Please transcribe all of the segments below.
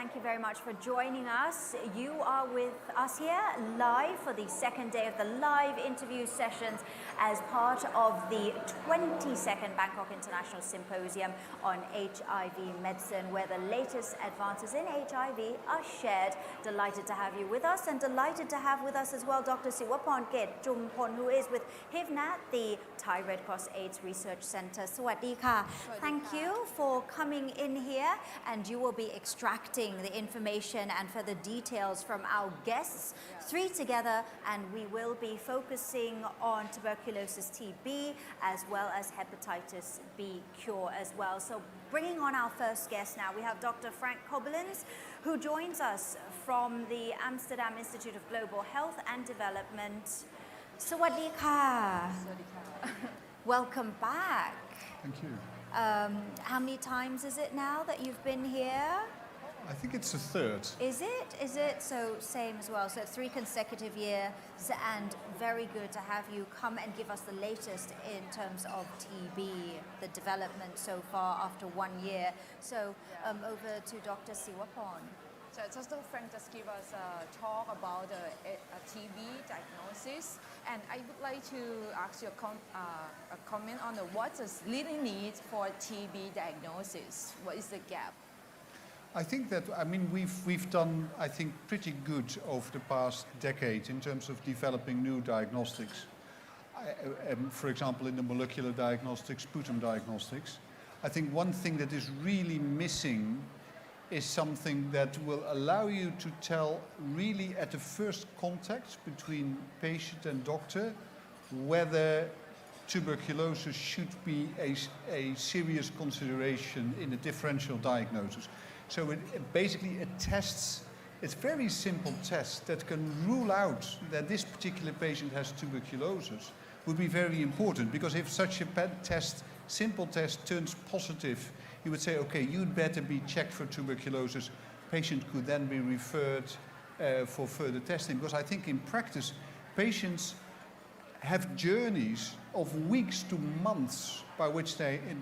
Thank you very much for joining us. You are with us here live for the second day of the live interview sessions as part of the 22nd Bangkok International Symposium on HIV medicine, where the latest advances in HIV are shared. Delighted to have you with us, and delighted to have with us as well Dr. Siwaporn Ket Jumpon, who is with HIV-NAT, the Thai Red Cross AIDS Research Center. Sawadee ka. Thank you for coming in here, and you will be extracting the information and further details from our guests, three together, and we will be focusing on tuberculosis TB as well as hepatitis B cure as well. So bringing on our first guest now, we have Dr. Frank Cobelens, who joins us from the Amsterdam Institute of Global Health and Development. Sawadee ka. Welcome back. Thank you. How many times is it now that you've been here? I think it's the third. Is it? Is it? So same as well. So 3 consecutive years, and very good to have you come and give us the latest in terms of TB, the development so far after 1 year. So over to Dr. Siwaporn. So Dr. Frank just give us a talk about the TB diagnosis, and I would like to ask you a comment on what is really need for TB diagnosis. What is the gap? I think that, we've done, I think, pretty good over the past decade in terms of developing new diagnostics. For example, in the molecular diagnostics, sputum diagnostics. I think one thing that is really missing is something that will allow you to tell really at the first contact between patient and doctor whether tuberculosis should be a serious consideration in a differential diagnosis. So it basically tests, it's a very simple test that can rule out that this particular patient has tuberculosis would be very important, because if such a simple test turns positive, you would say, okay, you'd better be checked for tuberculosis. Patient could then be referred for further testing, because I think in practice, patients have journeys of weeks to months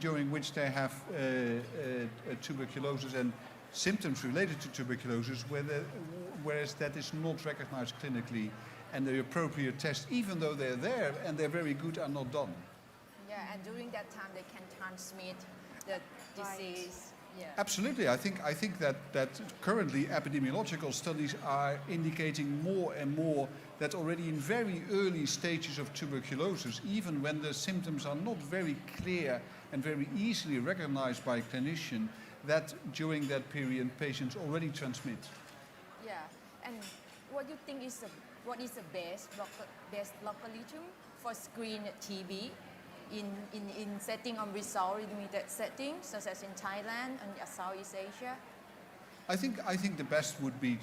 during which they have tuberculosis and symptoms related to tuberculosis, whereas that is not recognized clinically, and the appropriate tests, even though they're there and they're very good, are not done. Yeah, and during that time they can transmit the disease. Yeah. Absolutely. I think that currently epidemiological studies are indicating more and more that already in very early stages of tuberculosis, even when the symptoms are not very clear and very easily recognized by a clinician, that during that period patients already transmit. Yeah, and what do you think is what is the best logarithm for screen TB in setting on result limited settings, such as in Thailand and Southeast Asia? I think the best would be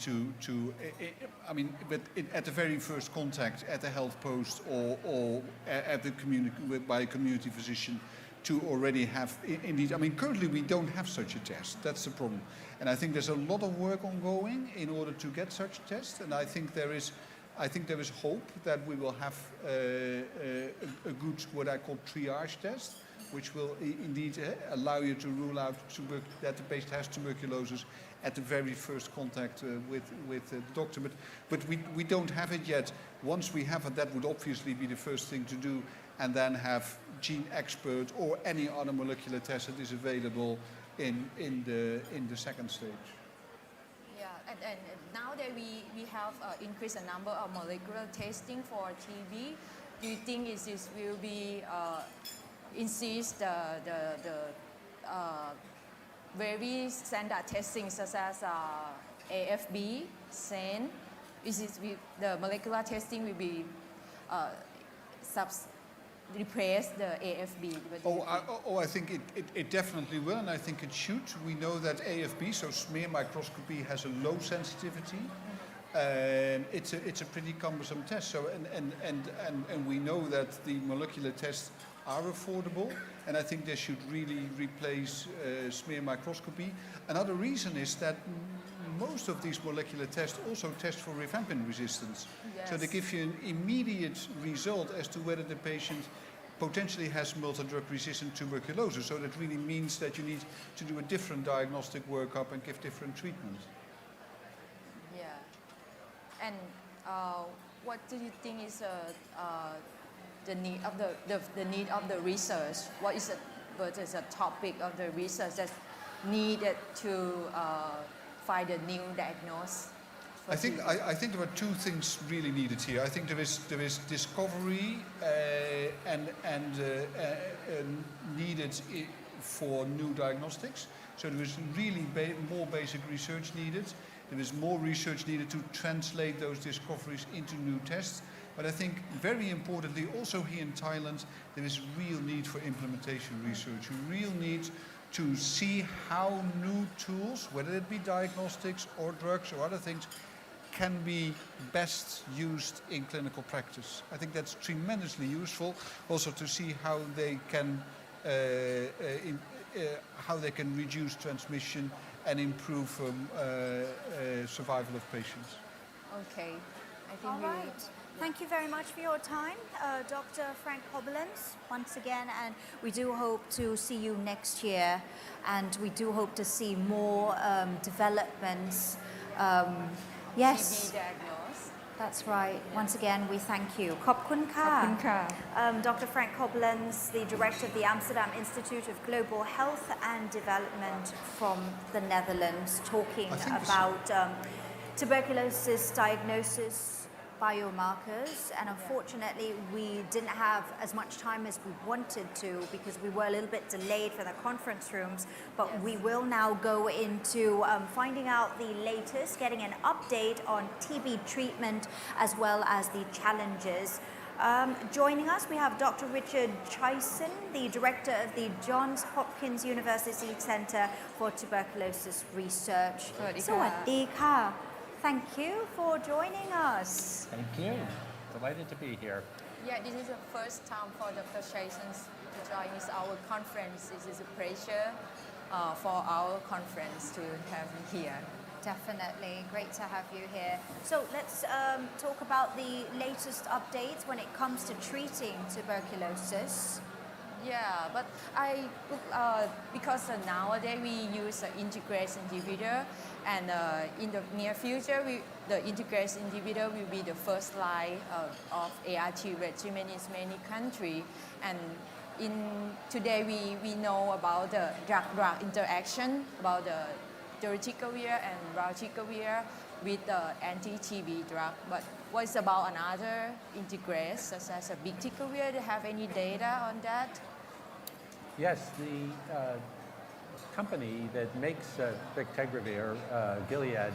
at the very first contact at the health post or at the by a community physician, to already have indeed. Currently we don't have such a test. That's the problem, and I think there's a lot of work ongoing in order to get such a test. And I think there is hope that we will have a good, what I call triage test, which will indeed allow you to rule out that the patient has tuberculosis at the very first contact with the doctor. But we don't have it yet. Once we have it, that would obviously be the first thing to do, and then have gene expert or any other molecular test that is available in the second stage. Yeah, and now that we have increased the number of molecular testing for TB, do you think this will be insist the very standard testing, such as AFB, SAN? The molecular testing will be replace the AFB? I think it definitely will, and I think it should. We know that AFB, so smear microscopy, has a low sensitivity. It's a pretty cumbersome test. So and we know that the molecular tests are affordable, and I think they should really replace smear microscopy. Another reason is that most of these molecular tests also test for rifampin resistance. Yes. So they give you an immediate result as to whether the patient potentially has multi-drug resistant tuberculosis. So that really means that you need to do a different diagnostic workup and give different treatment. And what do you think is the need of the need of the research? What is the topic of the research that's needed to find a new diagnosis? I think there are two things really needed here. I think there is discovery and needed for new diagnostics. So there is really more basic research needed. There is more research needed to translate those discoveries into new tests. But I think very importantly, also here in Thailand, there is real need for implementation research. A real need to see how new tools, whether it be diagnostics or drugs or other things, can be best used in clinical practice. I think that's tremendously useful. Also to see how they can reduce transmission and improve survival of patients. Okay, I think All right. Thank you very much for your time, Dr. Frank Cobelens, once again, and we do hope to see you next year, and we do hope to see more developments. Yes. TB diagnosis. That's right. Once again, we thank you. ขอบคุณค่ะ Dr. Frank Cobelens, the director of the Amsterdam Institute of Global Health and Development from the Netherlands, talking about tuberculosis diagnosis, biomarkers, and unfortunately we didn't have as much time as we wanted to because we were a little bit delayed for the conference rooms, but we will now go into finding out the latest, getting an update on TB treatment as well as the challenges. Joining us, we have Dr. Richard Chaisson, the director of the Johns Hopkins University Center for Tuberculosis Research. สวัสดีค่ะ Thank you for joining us. Thank you. Delighted to be here. Yeah, this is the first time for Dr. Chaisson to join our conference. This is a pleasure for our conference to have you here. Definitely. Great to have you here. So let's talk about the latest updates when it comes to treating tuberculosis. Yeah, but because nowadays we use an integrase inhibitor, and in the near future, the integrase inhibitor will be the first line of ART regimen in many countries. And today we know about the drug-drug interaction, about the dolutegravir and raltegravir with the anti-TB drug. But what is about another integrase, such as a BITEC? Do you have any data on that? Yes, the company that makes bictegravir, Gilead,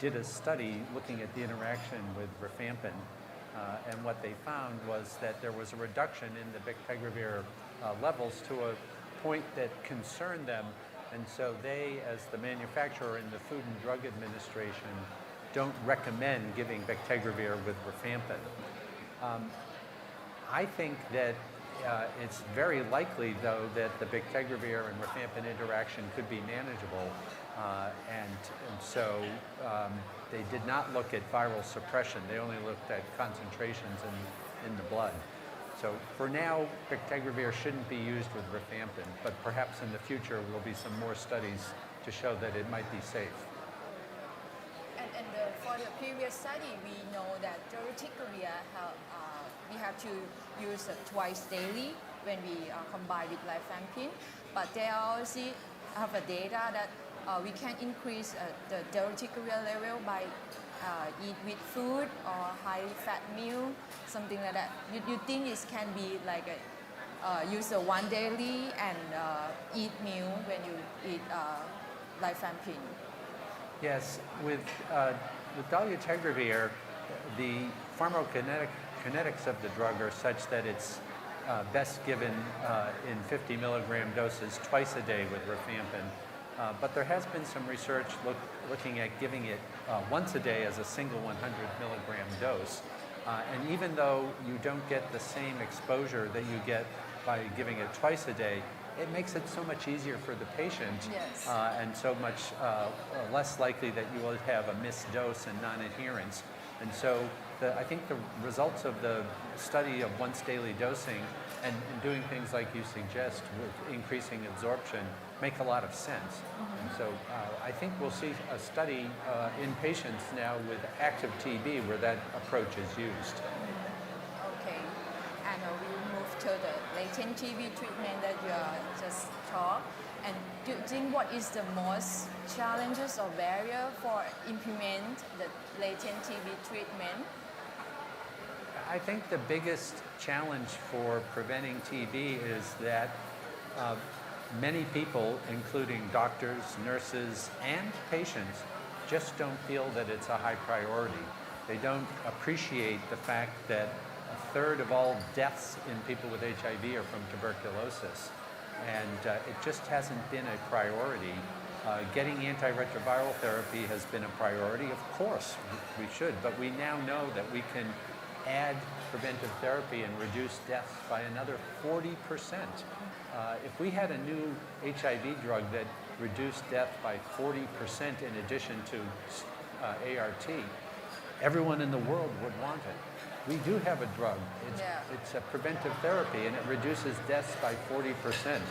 did a study looking at the interaction with rifampin, and what they found was that there was a reduction in the bictegravir levels to a point that concerned them, and so they, as the manufacturer in the Food and Drug Administration, don't recommend giving bictegravir with rifampin. I think that it's very likely, though, that the bictegravir and rifampin interaction could be manageable, and so they did not look at viral suppression. They only looked at concentrations in the blood. So for now, bictegravir shouldn't be used with rifampin, but perhaps in the future will be some more studies to show that it might be safe. And for the previous study, we know that dolutegravir we have to use twice daily when we combine with rifampin, but they also have a data that we can increase the dolutegravir level by eat with food or high-fat meal, something like that. You think it can be like use one daily and eat meal when you eat rifampin? Yes, with dolutegravir, the pharmacokinetics of the drug are such that it's best given in 50 milligram doses twice a day with rifampin. But there has been some research looking at giving it once a day as a single 100 milligram dose. And even though you don't get the same exposure that you get by giving it twice a day, it makes it so much easier for the patient, yes. And so much less likely that you will have a missed dose and non-adherence. And so I think the results of the study of once daily dosing and doing things like you suggest with increasing absorption make a lot of sense. Mm-hmm. So I think we'll see a study in patients now with active TB where that approach is used. Okay, and we'll move to the latent TB treatment that you just talked. And do you think what is the most challenges or barrier for implement the latent TB treatment? I think the biggest challenge for preventing TB is that many people, including doctors, nurses, and patients, just don't feel that it's a high priority. They don't appreciate the fact that a third of all deaths in people with HIV are from tuberculosis. And it just hasn't been a priority. Getting antiretroviral therapy has been a priority. Of course, we should, but we now know that we can add preventive therapy and reduce deaths by another 40%. If we had a new HIV drug that reduced death by 40% in addition to ART, everyone in the world would want it. We do have a drug. It's a preventive therapy, and it reduces deaths by 40%.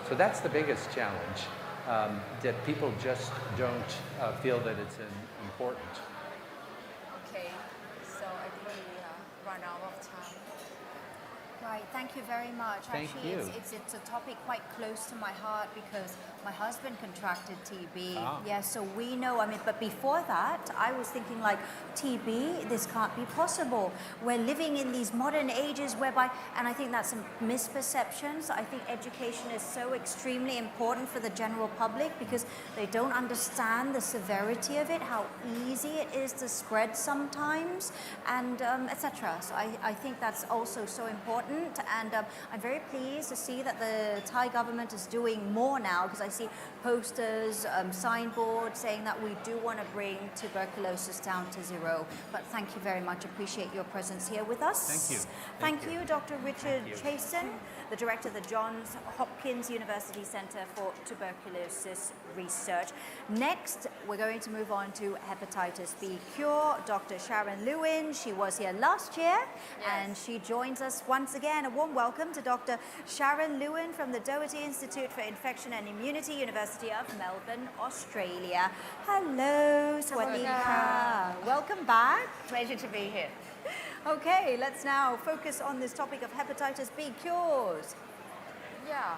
So that's the biggest challenge, that people just don't feel that it's important. Okay, so I think we run out of time. Right, thank you very much. Thank you. It's a topic quite close to my heart because my husband contracted TB. Yeah, so we know, but before that, I was thinking like, TB, this can't be possible. We're living in these modern ages whereby, and I think that's some misperceptions. I think education is so extremely important for the general public because they don't understand the severity of it, how easy it is to spread sometimes, and etc. So I think that's also so important. And I'm very pleased to see that the Thai government is doing more now because I see posters, signboards saying that we do want to bring tuberculosis down to zero. But thank you very much. Appreciate your presence here with us. Thank you. Thank you, Dr. Richard Chaisson, the director of the Johns Hopkins University Center for Tuberculosis Research. Next, we're going to move on to hepatitis B cure. Dr. Sharon Lewin, she was here last year, and she joins us once again. A warm welcome to Dr. Sharon Lewin from the Doherty Institute for Infection and Immunity, University of Melbourne, Australia. Hello, Swadika. Welcome back. Pleasure to be here. Okay, let's now focus on this topic of hepatitis B cures. Yeah,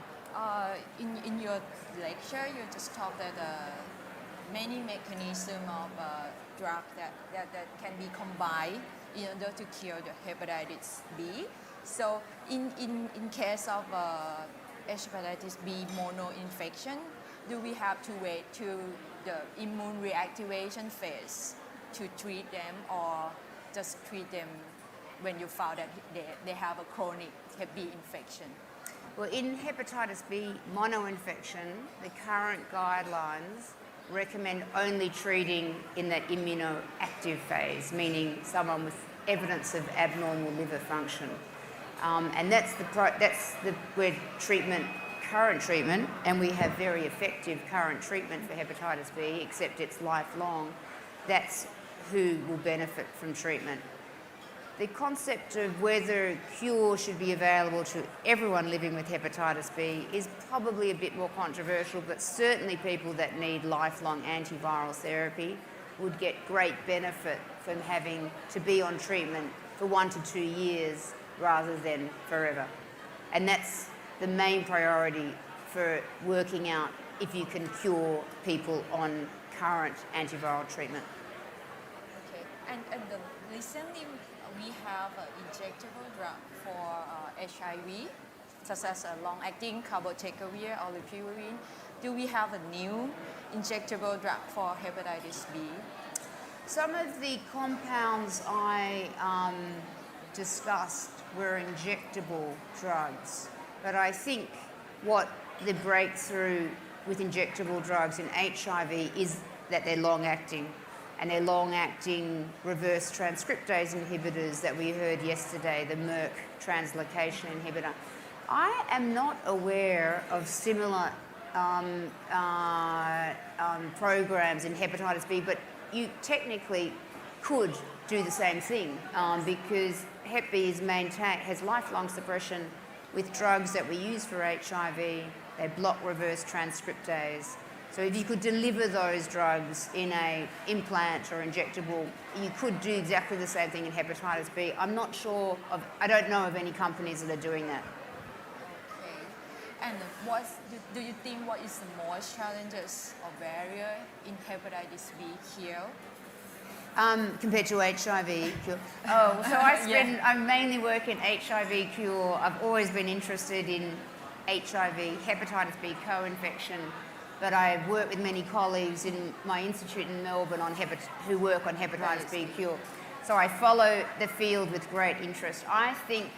in your lecture, you just talked that many mechanisms of drug that can be combined in order to cure the hepatitis B. So in case of hepatitis B mono-infection, do we have to wait to the immune reactivation phase to treat them, or just treat them when you found that they have a chronic Hep B infection? Well, in hepatitis B monoinfection, the current guidelines recommend only treating in that immunoactive phase, meaning someone with evidence of abnormal liver function. And that's where current treatment, and we have very effective current treatment for hepatitis B, except it's lifelong. That's who will benefit from treatment. The concept of whether cure should be available to everyone living with hepatitis B is probably a bit more controversial, but certainly people that need lifelong antiviral therapy would get great benefit from having to be on treatment for 1 to 2 years rather than forever. And that's the main priority for working out if you can cure people on current antiviral treatment. Okay, and recently we have an injectable drug for HIV, such as a long-acting cabotegravir or rilpivirine. Do we have a new injectable drug for hepatitis B? Some of the compounds I discussed were injectable drugs, but I think what the breakthrough with injectable drugs in HIV is that they're long-acting, and they're long-acting reverse transcriptase inhibitors that we heard yesterday, the Merck translocation inhibitor. I am not aware of similar programs in hepatitis B, but you technically could do the same thing because Hep B has lifelong suppression with drugs that we use for HIV. They block reverse transcriptase. So if you could deliver those drugs in a implant or injectable, you could do exactly the same thing in hepatitis B. I don't know of any companies that are doing that. Okay. And do you think what is the most challenges or barrier in hepatitis B cure? Compared to HIV cure. Oh, so I mainly work in HIV cure. I've always been interested in HIV, hepatitis B co-infection, but I've worked with many colleagues in my institute in Melbourne who work on hepatitis B cure. So I follow the field with great interest. I think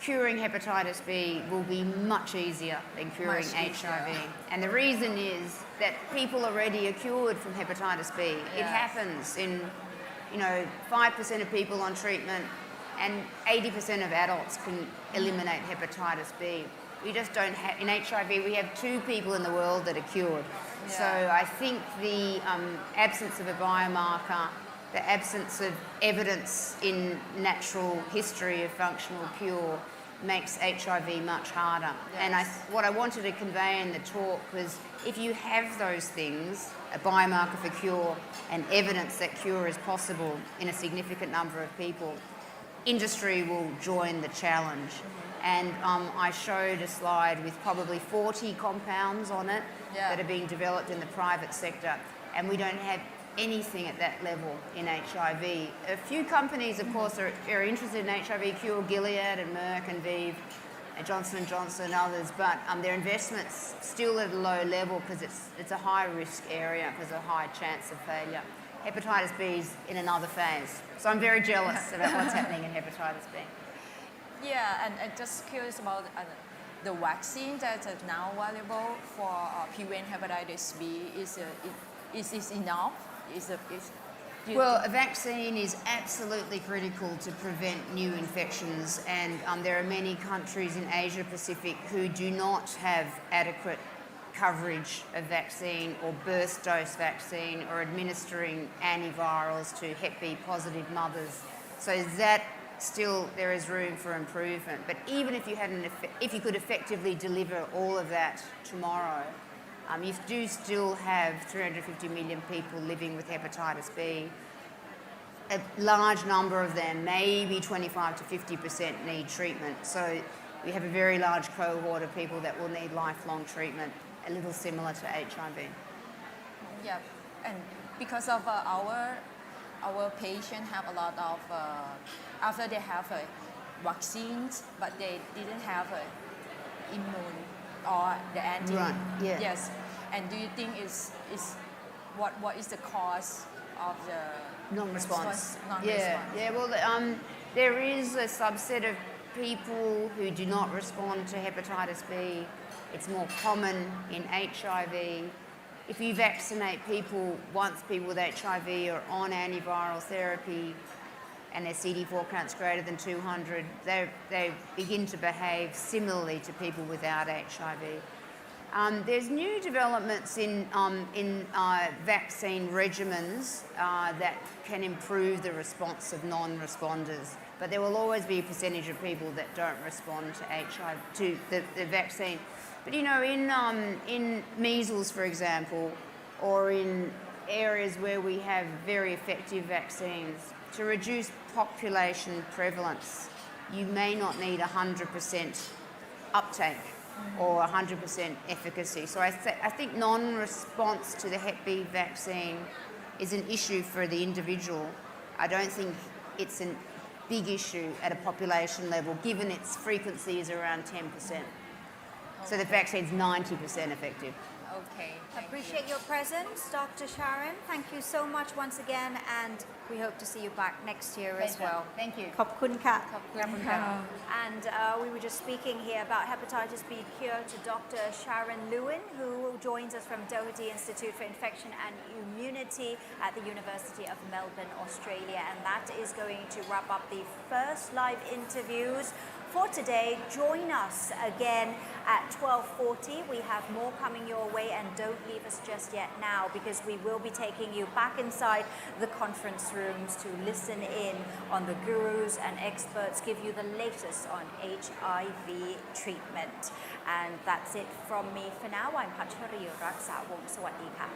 curing hepatitis B will be much easier than curing HIV. And the reason is that people already are cured from hepatitis B. Yes. It happens in 5% of people on treatment, and 80% of adults can eliminate hepatitis B. We just don't have, in HIV, we have 2 people in the world that are cured. Yeah. So I think the absence of a biomarker, the absence of evidence in natural history of functional cure makes HIV much harder. Yes. And what I wanted to convey in the talk was if you have those things, a biomarker for cure and evidence that cure is possible in a significant number of people, industry will join the challenge. And I showed a slide with probably 40 compounds on it that are being developed in the private sector, and we don't have anything at that level in HIV. A few companies, of course, are interested in HIV cure, Gilead and Merck and ViiV, and Johnson & Johnson and others, but their investment's still at a low level because it's a high-risk area because of a high chance of failure. Hepatitis B is in another phase. So I'm very jealous about what's happening in hepatitis B. Yeah, and just curious about the vaccine that is now available for prevent hepatitis B. Is it enough? Well, a vaccine is absolutely critical to prevent new infections, and there are many countries in Asia Pacific who do not have adequate coverage of vaccine or burst dose vaccine or administering antivirals to Hep B positive mothers. So that still there is room for improvement. But even if you if you could effectively deliver all of that tomorrow, you do still have 350 million people living with hepatitis B. A large number of them, maybe 25 to 50%, need treatment. So we have a very large cohort of people that will need lifelong treatment, a little similar to HIV. Yeah, and because of our patients have a lot of, after they have vaccines, but they didn't have immune or the anti. Right, yeah. Yes. And do you think what is the cause of the non-response? Non-response? Yeah. Well, there is a subset of people who do not respond to hepatitis B. It's more common in HIV. If you vaccinate people, once people with HIV are on antiviral therapy and their CD4 count's greater than 200, they begin to behave similarly to people without HIV. There's new developments in vaccine regimens that can improve the response of non-responders, but there will always be a percentage of people that don't respond to HIV, to the vaccine. But in measles, for example, or in areas where we have very effective vaccines, to reduce population prevalence, you may not need 100% uptake or 100% efficacy. So I think non-response to the Hep B vaccine is an issue for the individual. I don't think it's a big issue at a population level, given its frequency is around 10%. Okay. So the vaccine's 90% effective. Okay. Appreciate your presence, Dr. Sharon. Thank you so much once again, and we hope to see you back next year as well. Thank you. ขอบคุณค่ะ And we were just speaking here about hepatitis B cure to Dr. Sharon Lewin, who joins us from Doherty Institute for Infection and Immunity at the University of Melbourne, Australia. And that is going to wrap up the first live interviews for today. Join us again at 12:40. We have more coming your way, and don't leave us just yet now, because we will be taking you back inside the conference rooms to listen in on the gurus and experts, give you the latest on HIV treatment. And that's it from me for now. I'm Pachari Raksawong. Sawadee ka.